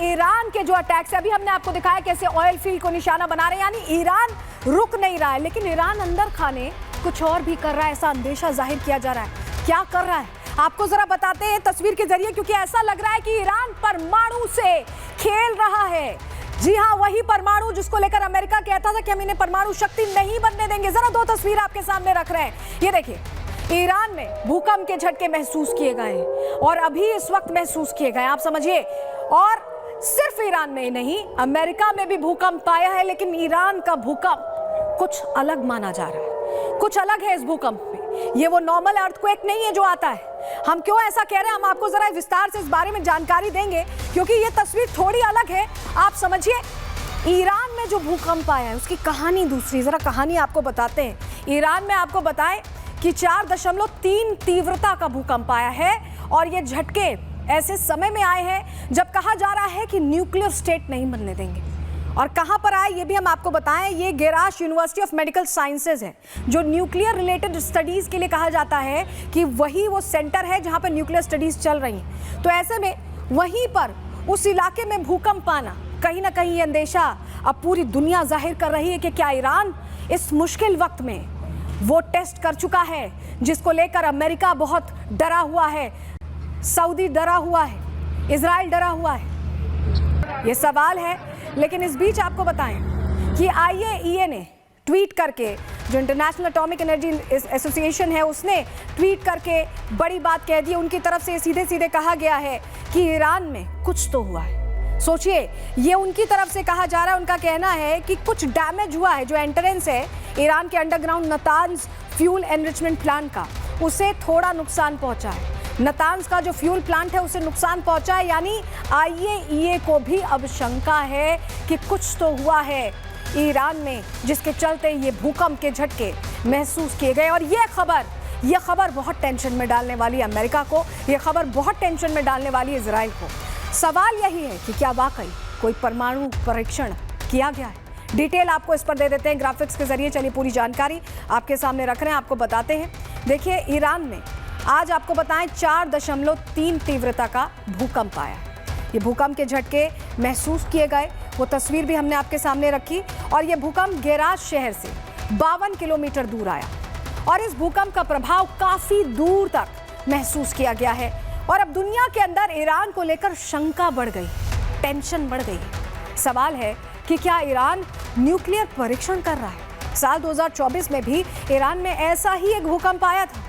Iran के जो attacks है, अभी हमने आपको दिखाया कैसे ऑयल फील्ड को निशाना बना रहे हैं, यानी ईरान रुक नहीं रहा है, लेकिन ईरान अंदर खाने कुछ और भी कर रहा है, ऐसा अंदेशा जाहिर किया जा रहा है। क्या कर रहा है आपको जरा बताते हैं तस्वीर के जरिए, क्योंकि ऐसा लग रहा है कि ईरान परमाणु से खेल रहा है। जी हाँ, वही परमाणु जिसको लेकर अमेरिका कहता था कि हम इन्हें परमाणु शक्ति नहीं बनने देंगे। जरा दो तस्वीर आपके सामने रख रहे हैं, ये देखिए, ईरान में भूकंप के झटके महसूस किए गए और अभी इस वक्त महसूस किए गए, आप समझिए। और सिर्फ ईरान में ही नहीं, अमेरिका में भी भूकंप आया है, लेकिन ईरान का भूकंप कुछ अलग माना जा रहा है, कुछ अलग है इस भूकंप में। ये वो नॉर्मल अर्थक्वेक नहीं है जो आता है। हम क्यों ऐसा कह रहे हैं, हम आपको जरा विस्तार से इस बारे में जानकारी देंगे, क्योंकि ये तस्वीर थोड़ी अलग है। आप समझिए, ईरान में जो भूकंप आया है उसकी कहानी दूसरी। जरा कहानी आपको बताते हैं। ईरान में आपको बताएं कि 4.3 तीव्रता का भूकंप आया है और ये झटके ऐसे समय में आए हैं जब कहा जा रहा है कि न्यूक्लियर स्टेट नहीं बनने देंगे। और कहां पर आए ये भी हम आपको बताएं। ये गेराश यूनिवर्सिटी ऑफ मेडिकल साइंसेज है, जो न्यूक्लियर रिलेटेड स्टडीज के लिए कहा जाता है कि वही वो सेंटर है जहां पर न्यूक्लियर स्टडीज चल रही हैं। तो ऐसे में वहीं पर उस इलाके में भूकंप आना, कहीं ना कहीं ये अंदेशा अब पूरी दुनिया जाहिर कर रही है कि क्या ईरान इस मुश्किल वक्त में वो टेस्ट कर चुका है जिसको लेकर अमेरिका बहुत डरा हुआ है, सऊदी डरा हुआ है, इजराइल डरा हुआ है। ये सवाल है। लेकिन इस बीच आपको बताएं कि IAEA ने ट्वीट करके, जो इंटरनेशनल एटॉमिक एनर्जी एसोसिएशन है, उसने ट्वीट करके बड़ी बात कह दी। उनकी तरफ से सीधे सीधे कहा गया है कि ईरान में कुछ तो हुआ है। सोचिए, ये उनकी तरफ से कहा जा रहा है, उनका कहना है कि कुछ डैमेज हुआ है। जो एंट्रेंस है ईरान के underground Natanz fuel enrichment plant का, उसे थोड़ा नुकसान पहुंचा है। नतांज का जो फ्यूल प्लांट है उसे नुकसान पहुंचा है, यानी IAEA को भी अब शंका है कि कुछ तो हुआ है ईरान में, जिसके चलते ये भूकंप के झटके महसूस किए गए। और ये खबर बहुत टेंशन में डालने वाली है अमेरिका को, ये खबर बहुत टेंशन में डालने वाली है इजराइल को। सवाल यही है कि क्या वाकई कोई परमाणु परीक्षण किया गया है। डिटेल आपको इस पर दे देते हैं ग्राफिक्स के जरिए। चलिए, पूरी जानकारी आपके सामने रख रहे हैं, आपको बताते हैं। देखिए, ईरान में आज आपको बताएं 4.3 तीव्रता का भूकंप आया। ये भूकंप के झटके महसूस किए गए, वो तस्वीर भी हमने आपके सामने रखी। और ये भूकंप गेराज शहर से 52 किलोमीटर दूर आया और इस भूकंप का प्रभाव काफी दूर तक महसूस किया गया है। और अब दुनिया के अंदर ईरान को लेकर शंका बढ़ गई, टेंशन बढ़ गई। सवाल है कि क्या ईरान न्यूक्लियर परीक्षण कर रहा है। साल 2024 में भी ईरान में ऐसा ही एक भूकंप आया था,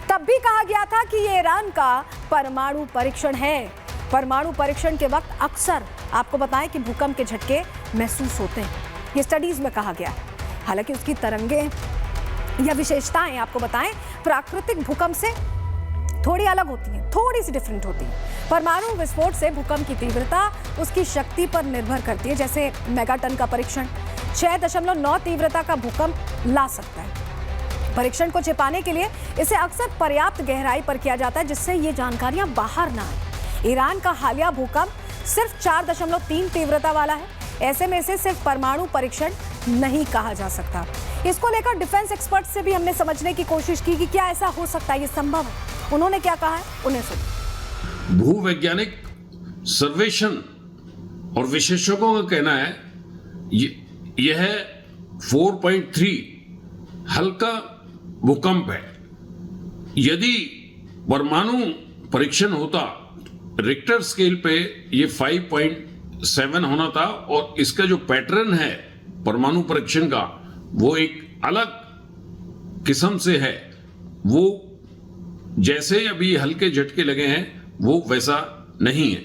तब भी कहा गया था कि ये ईरान का परमाणु परीक्षण है। परमाणु परीक्षण के वक्त अक्सर आपको बताएं कि भूकंप के झटके महसूस होते हैं, ये स्टडीज में कहा गया है। हालांकि उसकी तरंगें या विशेषताएं आपको बताएं प्राकृतिक भूकंप से थोड़ी अलग होती हैं, थोड़ी सी डिफरेंट होती है। परमाणु विस्फोट से भूकंप की तीव्रता उसकी शक्ति पर निर्भर करती है। जैसे मेगाटन का परीक्षण 6.9 तीव्रता का भूकंप ला सकता है। परीक्षण को छिपाने के लिए इसे अक्सर पर्याप्त गहराई पर किया जाता है, जिससे ये जानकारियां बाहर ना आए। ईरान का हालिया भूकंप सिर्फ 4.3 तीव्रता वाला है, ऐसे में इसे सिर्फ परमाणु परीक्षण नहीं कहा जा सकता। इसको लेकर डिफेंस एक्सपर्ट से भी हमने समझने की कोशिश की कि क्या ऐसा हो सकता है, ये संभव है। उन्होंने क्या कहा है, उन्हें सुनिए। भूवैज्ञानिक सर्वेक्षण और विशेषज्ञों का कहना है यह 4.3 हल्का भूकंप है। यदि परमाणु परीक्षण होता, रिक्टर स्केल पे ये 5.7 होना था। और इसका जो पैटर्न है परमाणु परीक्षण का, वो एक अलग किस्म से है। वो जैसे अभी हल्के झटके लगे हैं वो वैसा नहीं है।